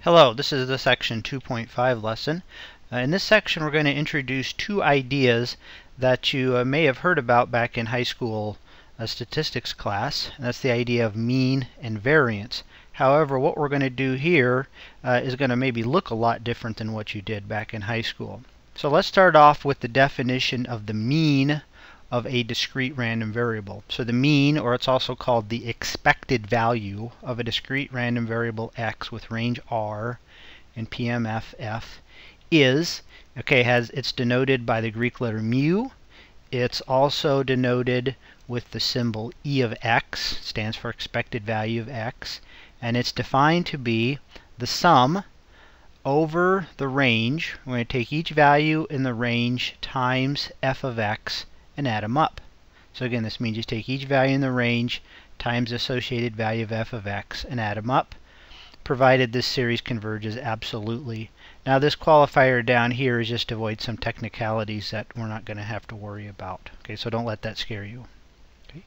Hello, this is the section 2.5 lesson. In this section we're going to introduce two ideas that you may have heard about back in high school statistics class. And that's the idea of mean and variance. However, what we're going to do here is going to maybe look a lot different than what you did back in high school. So let's start off with the definition of the mean of a discrete random variable. So the mean, or it's also called the expected value of a discrete random variable x with range r and PMFF is, it's denoted by the Greek letter mu. It's also denoted with the symbol e of x, stands for expected value of x, and it's defined to be the sum over the range. We're going to take each value in the range times f of x and add them up. So again, this means you take each value in the range times the associated value of f of x and add them up, provided this series converges absolutely. Now this qualifier down here is just to avoid some technicalities that we're not going to have to worry about. Okay, so don't let that scare you. Okay.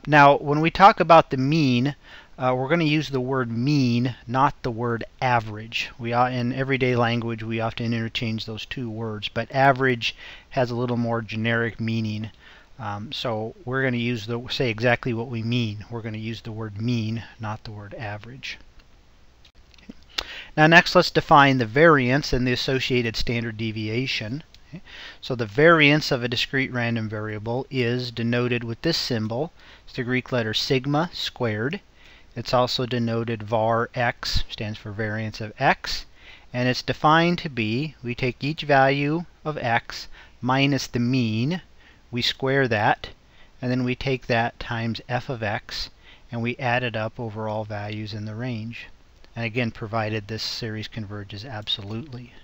Now when we talk about the mean, we're going to use the word mean, not the word average. In everyday language we often interchange those two words, but average has a little more generic meaning. So we're going to say exactly what we mean. We're going to use the word mean, not the word average. Okay. Now next let's define the variance and the associated standard deviation. Okay. So the variance of a discrete random variable is denoted with this symbol. It's the Greek letter sigma squared. It's also denoted var x, stands for variance of x, and it's defined to be, we take each value of x minus the mean, we square that, and then we take that times f of x, and we add it up over all values in the range. And again, provided this series converges absolutely.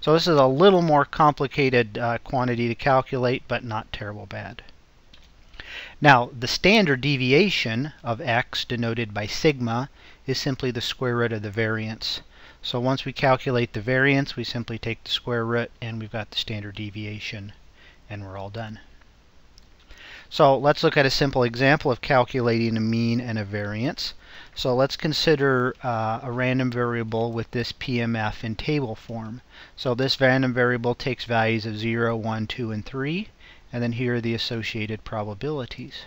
So this is a little more complicated quantity to calculate, but not terrible bad. Now, the standard deviation of x, denoted by sigma, is simply the square root of the variance. So once we calculate the variance, we simply take the square root, and we've got the standard deviation, and we're all done. So let's look at a simple example of calculating a mean and a variance. So let's consider a random variable with this PMF in table form. So this random variable takes values of 0, 1, 2, and 3. And then here are the associated probabilities.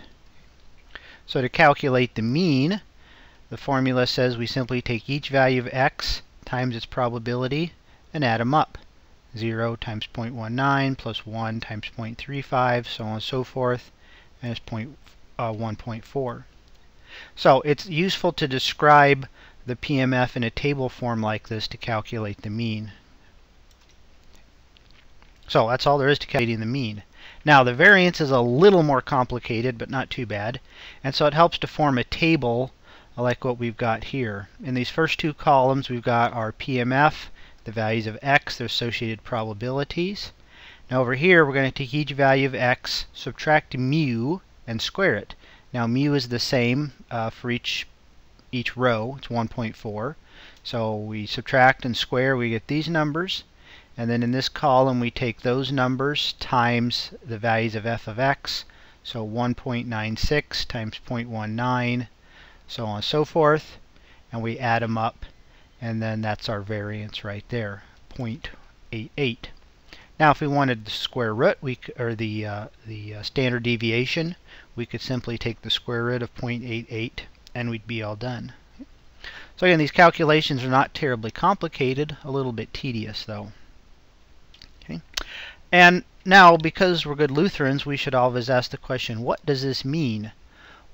So to calculate the mean, the formula says we simply take each value of x times its probability and add them up. 0 times 0.19 plus 1 times 0.35, so on and so forth, and it's 1.4. So it's useful to describe the PMF in a table form like this to calculate the mean. So that's all there is to calculating the mean. Now the variance is a little more complicated, but not too bad, and so it helps to form a table like what we've got here. In these first two columns we've got our PMF, the values of x, their associated probabilities. Now over here we're going to take each value of x, subtract mu, and square it. Now mu is the same for each row, it's 1.4. So we subtract and square, we get these numbers. And then in this column we take those numbers times the values of f of x, so 1.96 times 0.19, so on and so forth, and we add them up, and then that's our variance right there, 0.88. Now if we wanted the square root, or the standard deviation, we could simply take the square root of 0.88 and we'd be all done. So again, these calculations are not terribly complicated, a little bit tedious though. And now, because we're good Lutherans, we should always ask the question, what does this mean?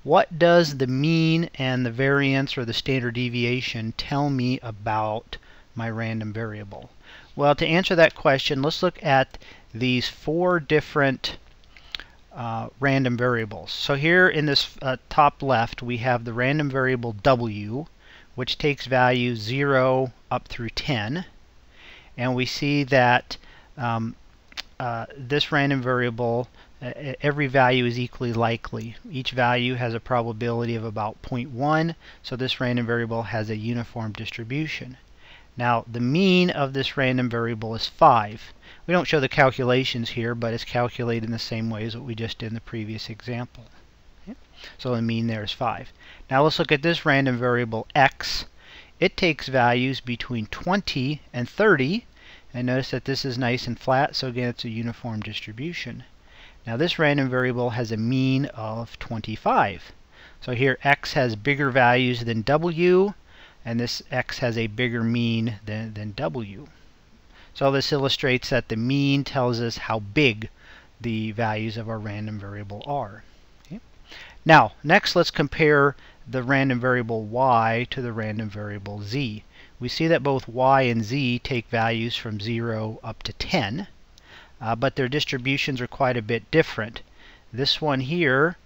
What does the mean and the variance or the standard deviation tell me about my random variable? Well, to answer that question, let's look at these four different random variables. So here in this top left, we have the random variable w, which takes values 0 up through 10. And we see that this random variable, every value is equally likely. Each value has a probability of about 0.1, so this random variable has a uniform distribution. Now the mean of this random variable is 5. We don't show the calculations here, but it's calculated in the same way as what we just did in the previous example. Okay? So the mean there is 5. Now let's look at this random variable x. it takes values between 20 and 30. And notice that this is nice and flat, so again it's a uniform distribution. Now this random variable has a mean of 25. So here x has bigger values than w, and this x has a bigger mean than w. So this illustrates that the mean tells us how big the values of our random variable are. Okay. Now, next let's compare the random variable y to the random variable z. We see that both y and z take values from 0 up to 10, but their distributions are quite a bit different. This one here,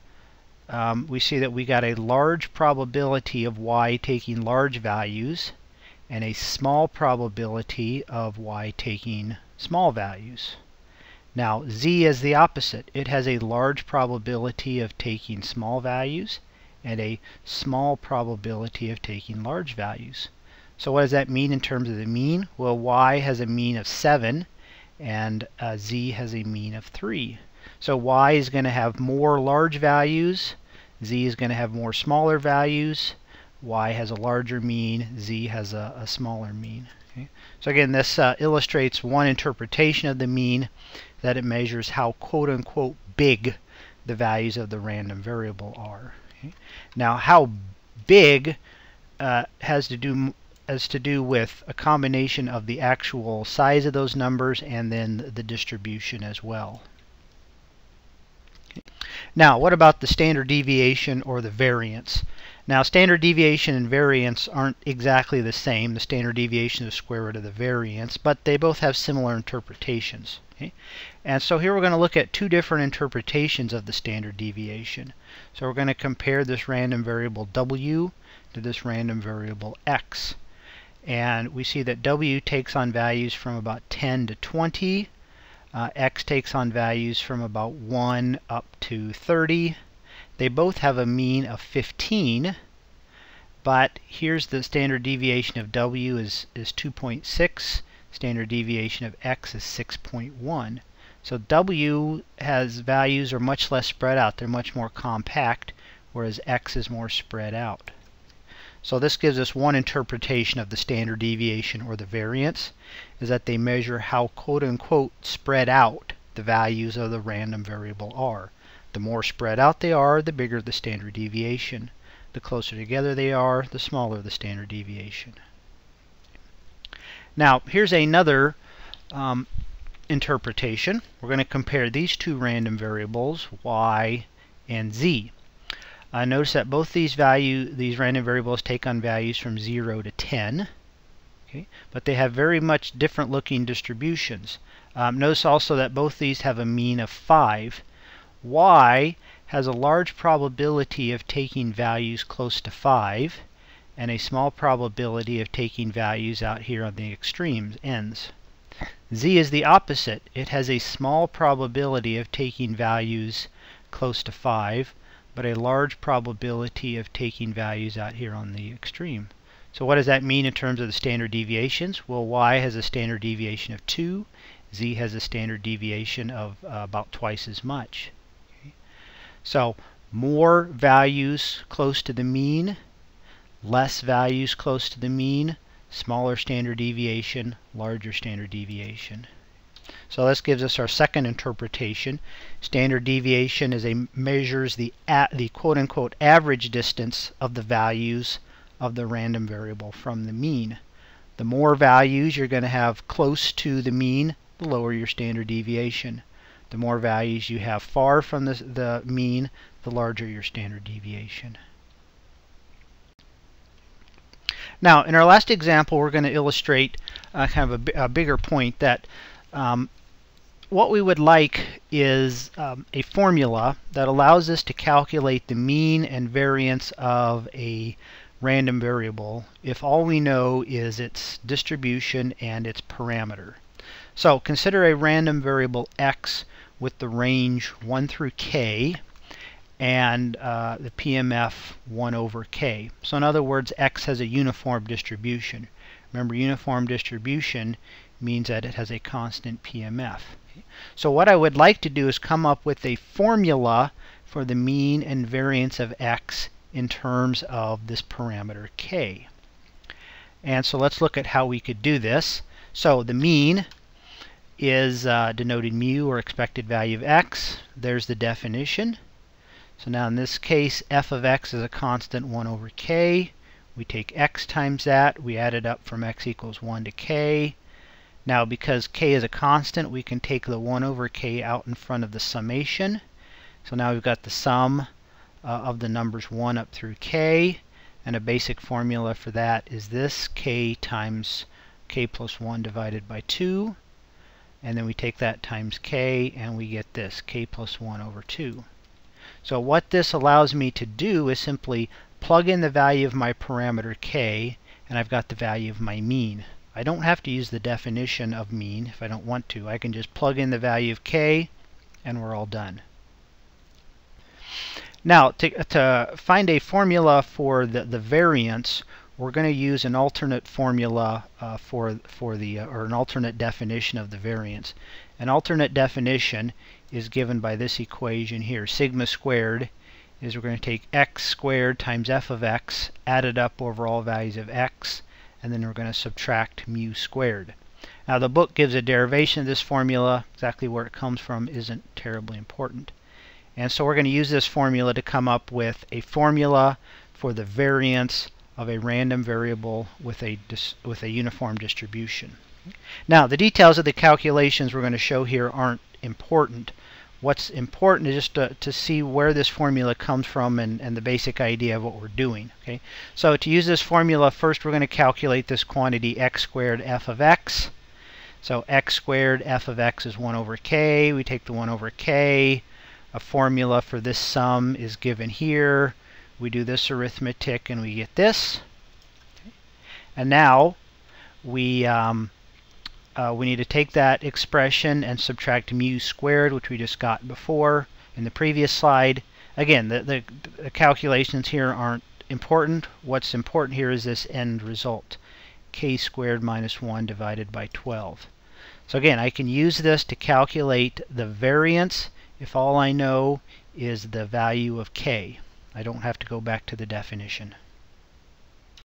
we see that we got a large probability of y taking large values and a small probability of y taking small values. Now z is the opposite. It has a large probability of taking small values and a small probability of taking large values. So what does that mean in terms of the mean? Well, y has a mean of 7 and z has a mean of 3. So y is going to have more large values, z is going to have more smaller values. Y has a larger mean, z has a smaller mean. Okay? So again, this illustrates one interpretation of the mean, that it measures how quote-unquote big the values of the random variable are. Okay? Now, how big has to do with a combination of the actual size of those numbers and then the distribution as well. Okay. Now, what about the standard deviation or the variance? Now, standard deviation and variance aren't exactly the same. The standard deviation is the square root of the variance, but they both have similar interpretations. Okay? And so here we're going to look at two different interpretations of the standard deviation. So we're going to compare this random variable w to this random variable x. And we see that w takes on values from about 10 to 20. X takes on values from about 1 up to 30. They both have a mean of 15, but here's the standard deviation of w is 2.6. Standard deviation of x is 6.1. So w has values are much less spread out. They're much more compact, whereas x is more spread out. So this gives us one interpretation of the standard deviation or the variance, is that they measure how quote-unquote spread out the values of the random variable are. The more spread out they are, the bigger the standard deviation. The closer together they are, the smaller the standard deviation. Now, here's another interpretation. We're going to compare these two random variables, y and z. Notice that both these random variables take on values from 0 to 10. Okay? But they have very much different looking distributions. Notice also that both these have a mean of 5. Y has a large probability of taking values close to 5 and a small probability of taking values out here on the extremes ends. Z is the opposite. It has a small probability of taking values close to 5, but a large probability of taking values out here on the extreme. So what does that mean in terms of the standard deviations? Well, y has a standard deviation of 2. Z has a standard deviation of about twice as much. Okay. So more values close to the mean, less values close to the mean, smaller standard deviation, larger standard deviation. So this gives us our second interpretation. Standard deviation measures the quote-unquote average distance of the values of the random variable from the mean. The more values you're going to have close to the mean, the lower your standard deviation. The more values you have far from the mean, the larger your standard deviation. Now, in our last example, we're going to illustrate kind of a bigger point, that what we would like is a formula that allows us to calculate the mean and variance of a random variable if all we know is its distribution and its parameter. So consider a random variable x with the range 1 through k and the PMF 1 over k. So in other words, x has a uniform distribution. Remember, uniform distribution means that it has a constant PMF. So what I would like to do is come up with a formula for the mean and variance of x in terms of this parameter k. And so let's look at how we could do this. So the mean is denoted mu, or expected value of x. There's the definition. So now in this case, f of x is a constant 1 over k. We take x times that. We add it up from x equals 1 to k. Now because k is a constant, we can take the 1 over k out in front of the summation. So now we've got the sum of the numbers 1 up through k. And a basic formula for that is this, k times k plus 1 divided by 2. And then we take that times k, and we get this, k plus 1 over 2. So what this allows me to do is simply plug in the value of my parameter k, and I've got the value of my mean. I don't have to use the definition of mean if I don't want to. I can just plug in the value of k, and we're all done. Now, to find a formula for the variance, we're going to use an alternate formula or an alternate definition of the variance. An alternate definition is given by this equation here. Sigma squared is we're going to take x squared times f of x, add it up over all values of x, and then we're going to subtract mu squared. Now the book gives a derivation of this formula. Exactly where it comes from isn't terribly important. And so we're going to use this formula to come up with a formula for the variance of a random variable with a uniform distribution. Now the details of the calculations we're going to show here aren't important. What's important is just to see where this formula comes from and the basic idea of what we're doing. Okay? So to use this formula, first we're going to calculate this quantity x squared f of x. So x squared f of x is 1 over k. We take the 1 over k. A formula for this sum is given here. We do this arithmetic and we get this. Okay. And now we need to take that expression and subtract mu squared, which we just got before in the previous slide. Again, the calculations here aren't important. What's important here is this end result, k squared minus 1 divided by 12. So again, I can use this to calculate the variance if all I know is the value of k. I don't have to go back to the definition.